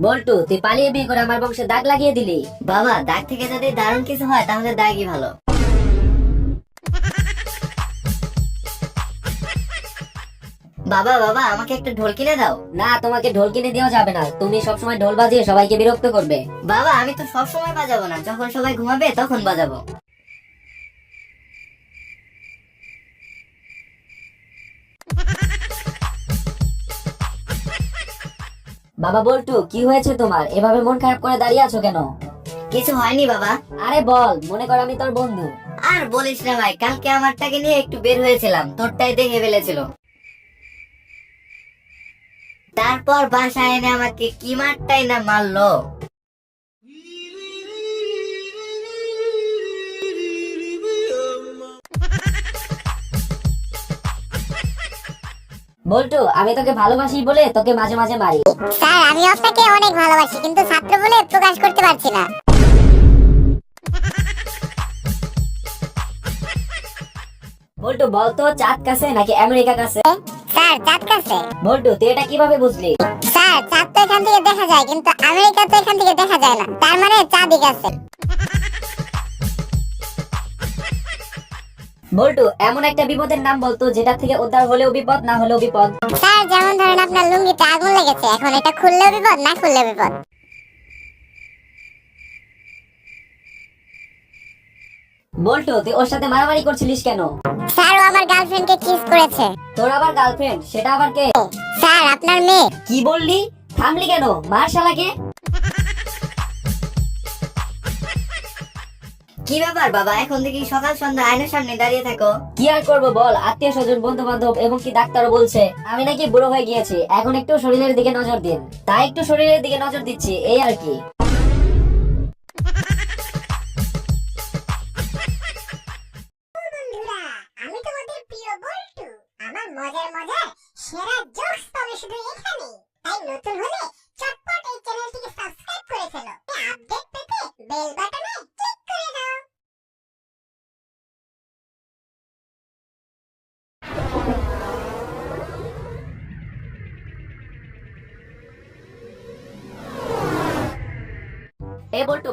বল্টু, তুই পালিয়ে বিয়ে করে আমার বংশে দাগ লাগিয়ে দিলি। বাবা, দাগ থেকে যদি দারুণ কিছু হয় তাহলে দাগই ভালো। বাবা বাবা, আমাকে একটা ঢোল কিনে দাও। না, তোমাকে ঢোল কিনে দেওয়া যাবে না, তুমি সবসময় ঢোল বাজিয়ে সবাইকে বিরক্ত করবে। বাবা, আমি তো সব সময় বাজাবো না, যখন সবাই ঘুমাবে তখন বাজাবো। বাবা বল্টু, কি হয়েছে তোমার? এভাবে মন খারাপ করে দাঁড়িয়ে আছো কেন? কিছু হয়নি বাবা। আরে বল, মনে কর আমি তোর বন্ধু। আর বলিস না ভাই, কালকে আমারটাকে নিয়ে একটু বের হয়েছিলাম, তোরটাই দেখে ফেলেছিল। তারপর বাসায় এনে আমাকে কি মারটাই না মারলো। বল্টু, আমি তোকে ভালোবাসি বলে তোকে মাঝে মাঝে মারি। স্যার, আমি আপনাকে অনেক ভালোবাসি, কিন্তু ছাত্র বলে প্রকাশ করতে পারছি না। বল্টু বলতো, চাঁদ কাছে নাকি আমেরিকা কাছে? স্যার, চাঁদ কাছে। বল্টু, তুই এটা কিভাবে বুঝলি? স্যার, চাঁদ তো এখান থেকে দেখা যায়, কিন্তু আমেরিকা তো এখান থেকে দেখা যায় না, তার মানে চাঁদই কাছে। বল্টু, এমন একটা বিপদের নাম বলতো যেটা থেকে উদ্ধার হলেও বিপদ, না হলেও বিপদ। স্যার, যেমন ধরেন আপনার লুঙ্গিতে আগুন লেগেছে, এখন এটা খুললেও বিপদ, না খুললেও বিপদ। বল্টু, তুই ওর সাথে মারামারি করছিলিস কেন? স্যার, ও আমার গার্লফ্রেন্ডকে কিস করেছে। তোর আবার গার্লফ্রেন্ড? সেটা আবার কে? স্যার, আপনার মেয়ে। কি বললি? থামলি কেন? মার শালাকে। কি ব্যাপার বাবা, এখন থেকে সকাল সন্ধ্যা আয়নার সামনে দাঁড়িয়ে থাকো? কি আর করবো বল, আত্মীয় স্বজন, বন্ধু বান্ধব এবং কি ডাক্তারও বলছে আমি নাকি বুড়ো হয়ে গিয়েছি, এখন একটু শরীরের দিকে নজর দিন। তাই একটু শরীরের দিকে নজর দিচ্ছি, এই আর কি। বন্ধুরা, আমি তোমাদের প্রিয় বল্টু। আমার মজার মজার সেরা জোকস পাবে শুধু এখানে। তাই নতুন হলে চটপট এই চ্যানেলটিকে সাবস্ক্রাইব করে ফেলো। আপডেট পেতে বেল বাটনে ক্লিক করে দাও। এ বল্টু,